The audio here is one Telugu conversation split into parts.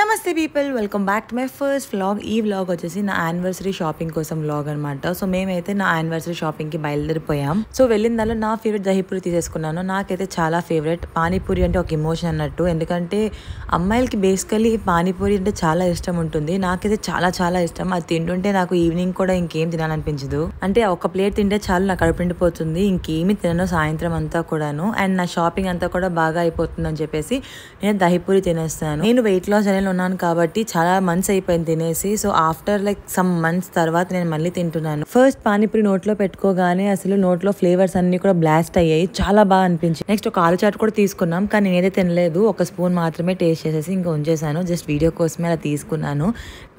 నమస్తే people, welcome back to my first vlog. ఈ వ్లాగ్ వచ్చేసి నా యానివర్సరీ షాపింగ్ కోసం వ్లాగ్ అనమాట. సో మేమైతే నా యానివర్సరీ షాపింగ్కి బయలుదేరిపోయాం. సో వెళ్ళిన దానిలో నా ఫేవరెట్ దహీపూరి తీసేసుకున్నాను. నాకైతే చాలా ఫేవరెట్. పానీపూరి అంటే ఒక ఎమోషన్ అన్నట్టు, ఎందుకంటే అమ్మాయిలకి బేసికలీ పానీపూరి అంటే చాలా ఇష్టం ఉంటుంది. నాకైతే చాలా చాలా ఇష్టం. అది తింటుంటే నాకు ఈవినింగ్ కూడా ఇంకేం తినాలనిపించదు. అంటే ఒక ప్లేట్ తింటే చాలు నాకు కడుపు నిండిపోతుంది, ఇంకేమి తినను సాయంత్రం అంతా కూడాను. అండ్ నా షాపింగ్ అంతా కూడా బాగా అయిపోతుంది అని చెప్పేసి నేను దహీపూరి తినేస్తాను. నేను వెయిట్ లాస్ జర్నీలో ఉన్నాను కాబట్టి చాలా మంత్స్ అయిపోయింది తినేసి. So after like some months తర్వాత నేను మళ్ళీ తింటున్నాను. ఫస్ట్ పానీపూరి నోట్లో పెట్టుకోగానే అసలు నోట్లో ఫ్లేవర్స్ అన్ని కూడా బ్లాస్ట్ అయ్యాయి, చాలా బాగా అనిపించింది. నెక్స్ట్ ఒక ఆలు చాట్ కూడా తీసుకున్నాం, కానీ నేనైతే తినలేదు. ఒక స్పూన్ మాత్రమే టేస్ట్ చేసేసి ఇంకా ఉంచేసాను. జస్ట్ వీడియో కోసమే అలా తీసుకున్నాను.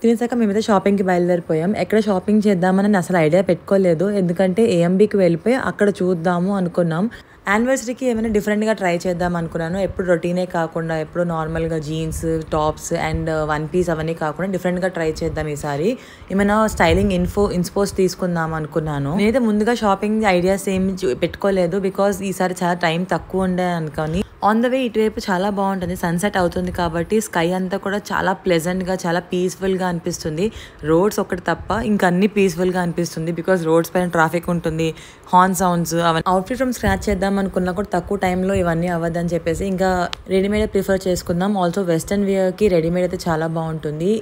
తినేసాక మేమైతే షాపింగ్కి బయలుదేరిపోయాం. ఎక్కడ షాపింగ్ చేద్దామని అసలు ఐడియా పెట్టుకోలేదు, ఎందుకంటే ఏఎంబీకి వెళ్ళిపోయి అక్కడ చూద్దాము అనుకున్నాం. యానివర్సరీకి ఏమైనా డిఫరెంట్గా ట్రై చేద్దాం అనుకున్నాను. ఎప్పుడు రొటీనే కాకుండా, ఎప్పుడు నార్మల్గా jeans tops and one piece అవన్నీ కాకుండా డిఫరెంట్గా ట్రై చేద్దాం ఈసారి. ఏమైనా స్టైలింగ్ ఇన్స్పోస్ తీసుకుందాం అనుకున్నాను. నేనైతే ముందుగా షాపింగ్ ఐడియాస్ ఏమి పెట్టుకోలేదు, బికాజ్ ఈసారి చాలా టైం తక్కువ ఉండే అనుకోని. ఆన్ ద వే ఇటువైపు చాలా బాగుంటుంది, సన్సెట్ అవుతుంది కాబట్టి స్కై అంతా కూడా చాలా ప్లెజెంట్గా, చాలా పీస్ఫుల్గా అనిపిస్తుంది. రోడ్స్ ఒకటి తప్ప ఇంకా అన్ని పీస్ఫుల్గా అనిపిస్తుంది, బికాజ్ రోడ్స్ పైన ట్రాఫిక్ ఉంటుంది, హార్న్ సౌండ్స్ అవన్నీ. అవుట్ఫిట్ ఫ్రమ్ స్క్రాచ్ చేద్దాం అనుకున్నా కూడా తక్కువ టైంలో ఇవన్నీ అవ్వదని చెప్పేసి ఇంకా రెడీమేడ్ ప్రిఫర్ చేసుకుందాం. ఆల్సో వెస్టర్న్ వేర్కి రెడీమేడ్ అయితే చాలా బాగుంటుంది.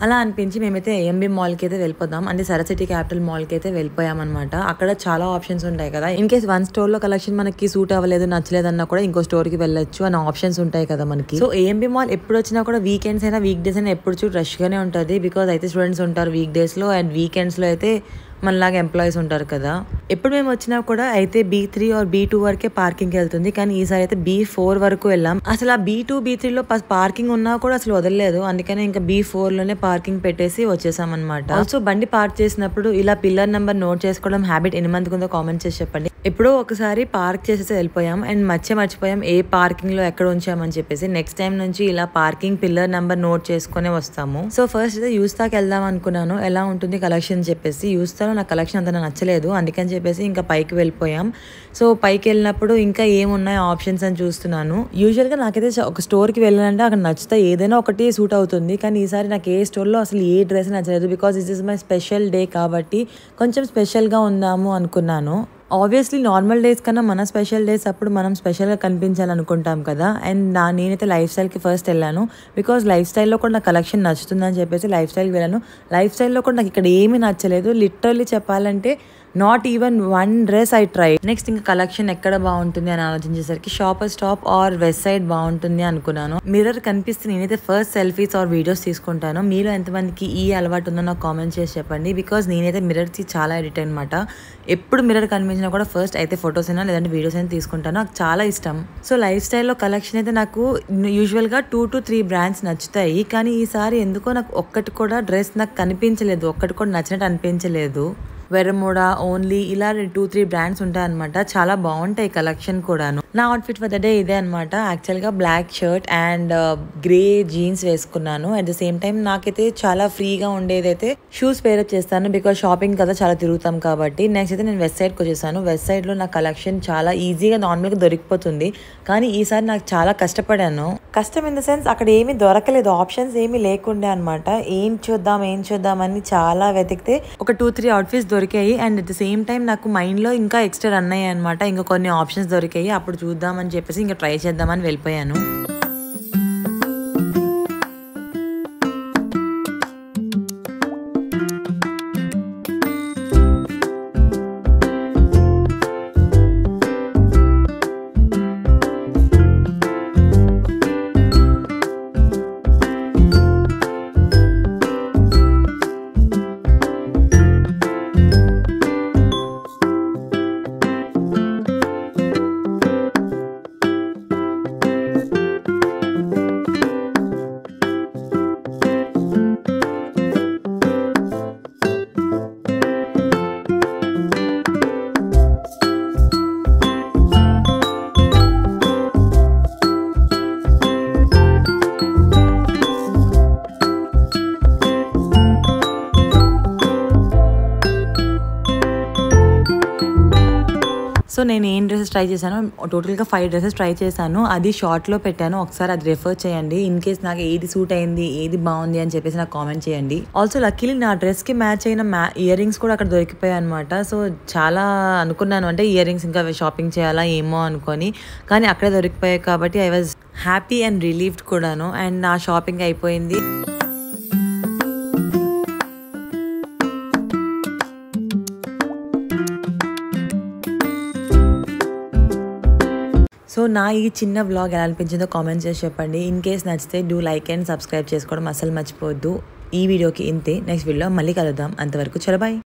అలా అనిపించి మేమైతే ఏఎంబీ మాల్కి అయితే వెళ్ళిపోదాం, అంటే సరసిటీ క్యాపిటల్ మాల్కి అయితే వెళ్ళిపోయాం అనమాట. అక్కడ చాలా ఆప్షన్స్ ఉంటాయి కదా, ఇన్ కేస్ వన్ స్టోర్లో కలెక్షన్ మనకి సూట్ అవ్వలేదు, నచ్చలేదు అన్నా కూడా ఇంకో స్టోర్కి వెళ్ళొచ్చు అనే ఆప్షన్స్ ఉంటాయి కదా మనకి. సో ఏఎంబీ మాల్ ఎప్పుడు వచ్చినా కూడా వీకెండ్స్ అయినా వీక్ డేస్ అయినా ఎప్పుడు చూడు రష్గానే ఉంటుంది, బికాజ్ అయితే స్టూడెంట్స్ ఉంటారు వీక్ డేస్లో, అండ్ వీకెండ్స్లో అయితే మనలాగా ఎంప్లాయీస్ ఉంటారు కదా. ఎప్పుడు మేము వచ్చినా కూడా అయితే B3 ఆర్ B2 వరకే పార్కింగ్కి వెళ్తుంది, కానీ ఈసారి అయితే B4 వరకు వెళ్ళాం. అసలు ఆ B2 B3లో పార్కింగ్ ఉన్నా కూడా అసలు వదలలేదు, అందుకనే ఇంకా B4లోనే పార్కింగ్ పెట్టేసి వచ్చేసాం అనమాట. ఆల్సో బండి పార్క్ చేసినప్పుడు ఇలా పిల్లర్ నెంబర్ నోట్ చేసుకోవడం హ్యాబిట్ ఎన్ని మందికి ఉందో కామెంట్ చేసి చెప్పండి. ఎప్పుడో ఒకసారి పార్క్ చేసేసి వెళ్ళిపోయాం అండ్ మర్చిపోయాం ఏ పార్కింగ్ లో ఎక్కడ ఉంచామని చెప్పేసి. నెక్స్ట్ టైం నుంచి ఇలా పార్కింగ్ పిల్లర్ నెంబర్ నోట్ చేసుకునే వస్తాము. సో ఫస్ట్ అయితే యూస్తాకి వెళ్దాం అనుకున్నాను, ఎలా ఉంటుంది కలెక్షన్ చెప్పేసి. యూస్తాలో నా కలెక్షన్ అంత నచ్చలేదు, అందుకని చెప్పేసి ఇంకా పైకి వెళ్ళిపోయాం. సో పైకి వెళ్ళినప్పుడు ఇంకా ఏమున్నాయి ఆప్షన్స్ అని చూస్తున్నాను. యూజువల్గా నాకైతే ఒక స్టోర్కి వెళ్ళాలంటే అక్కడ నచ్చితే ఏదైనా ఒకటి సూట్ అవుతుంది, కానీ ఈసారి నాకు ఏ స్టోర్లో అసలు ఏ డ్రెస్ నచ్చలేదు, because this is my special day కాబట్టి కొంచెం స్పెషల్గా ఉందాము అనుకున్నాను. ఆబ్వియస్లీ నార్మల్ డేస్ కన్నా మన స్పెషల్ డేస్ అప్పుడు మనం స్పెషల్గా కనిపించాలనుకుంటాం కదా. అండ్ నేనైతే లైఫ్ స్టైల్కి ఫస్ట్ వెళ్ళాను, బికాజ్ లైఫ్ స్టైల్లో కూడా నాకు కలెక్షన్ నచ్చుతుందని చెప్పేసి లైఫ్ స్టైల్కి వెళ్ళాను. లైఫ్ స్టైల్లో కూడా నాకు ఇక్కడ ఏమీ నచ్చలేదు, లిటరల్లీ చెప్పాలంటే not even one dress I try. Next ఇంకా కలెక్షన్ ఎక్కడ బాగుంటుంది అని ఆలోచించేసరికి shopper stop or Westside బాగుంటుంది అనుకున్నాను. మిర్రర్ కనిపిస్తే నేనైతే ఫస్ట్ సెల్ఫీస్ ఆర్ వీడియోస్ తీసుకుంటాను. మీలో ఎంతమందికి ఈ అలవాటు ఉందో నాకు కామెంట్ చేసి చెప్పండి, బికాజ్ నేనైతే మిర్రర్కి చాలా ఎడిట్ అనమాట. ఎప్పుడు మిర్రర్ కనిపించినా కూడా ఫస్ట్ అయితే ఫొటోస్ అయినా లేదంటే వీడియోస్ అయినా తీసుకుంటాను, నాకు చాలా ఇష్టం. సో లైఫ్ స్టైల్లో కలెక్షన్ అయితే నాకు యూజువల్గా 2 to 3 బ్రాండ్స్ నచ్చుతాయి, కానీ ఈసారి ఎందుకో నాకు ఒక్కటి కూడా డ్రెస్ నాకు కనిపించలేదు, ఒక్కటి కూడా నచ్చినట్టు అనిపించలేదు. వెరమోడా ఓన్లీ ఇలా 2-3 బ్రాండ్స్ ఉంటాయి అనమాట. చాలా బాగుంటాయి కలెక్షన్ కూడాను. నా అవుట్ఫిట్ ఫర్ ద డే ఇదే అనమాట. యాక్చువల్గా black shirt and grey jeans వేసుకున్నాను. అట్ ద సేమ్ టైం నాకైతే చాలా ఫ్రీగా ఉండేదైతే షూస్ పేర్ చేస్తాను, బికాజ్ షాపింగ్ కదా చాలా తిరుగుతాం కాబట్టి. నెక్స్ట్ అయితే నేను వెస్ట్ సైడ్కి వచ్చేసాను. వెస్ట్ సైడ్లో నా కలెక్షన్ చాలా ఈజీగా నార్మల్గా దొరికిపోతుంది, కానీ ఈసారి నాకు చాలా కష్టపడాను. కష్టం ఇన్ ద సెన్స్ అక్కడ ఏమీ దొరకలేదు, ఆప్షన్స్ ఏమీ లేకుండే అనమాట. ఏం చూద్దాం అని చాలా వెతికితే ఒక 2-3 అవుట్ఫిట్స్ దొరికాయి. And at the same time నాకు మైండ్లో ఇంకా ఎక్స్ట్రా రన్ అయ్యాయి అనమాట. ఇంకా కొన్ని ఆప్షన్స్ దొరికాయి, అప్పుడు చూద్దామని చెప్పేసి ఇంకా ట్రై చేద్దామని వెళ్ళిపోయాను. నేను ఏం డ్రెస్సెస్ ట్రై చేశాను, టోటల్గా 5 డ్రెస్సెస్ ట్రై చేశాను. అది షార్ట్లో పెట్టాను, ఒకసారి అది రెఫర్ చేయండి. ఇన్ కేస్ నాకు ఏది సూట్ అయింది, ఏది బాగుంది అని చెప్పేసి నాకు కామెంట్ చేయండి. ఆల్సో లక్కీలీ నా డ్రెస్కి మ్యాచ్ అయిన ఇయర్ రింగ్స్ కూడా అక్కడ దొరికిపోయాయి అనమాట. సో చాలా అనుకున్నాను, అంటే ఇయర్ రింగ్స్ ఇంకా షాపింగ్ చేయాలా ఏమో అనుకొని, కానీ అక్కడే దొరికిపోయాయి కాబట్టి I was happy and relieved కూడాను. అండ్ నా షాపింగ్ అయిపోయింది. సో నా ఈ చిన్న వ్లాగ్ ఎలా అనిపించిందో కామెంట్ చేసి చెప్పండి. ఇన్ కేస్ నచ్చితే డూ లైక్ అండ్ సబ్స్క్రైబ్ చేసుకోవడం అసలు మర్చిపోవద్దు. ఈ వీడియోకి ఇంతే, నెక్స్ట్ వీడియోలో మళ్ళీ కలుద్దాం. అంతవరకు చలో బాయ్.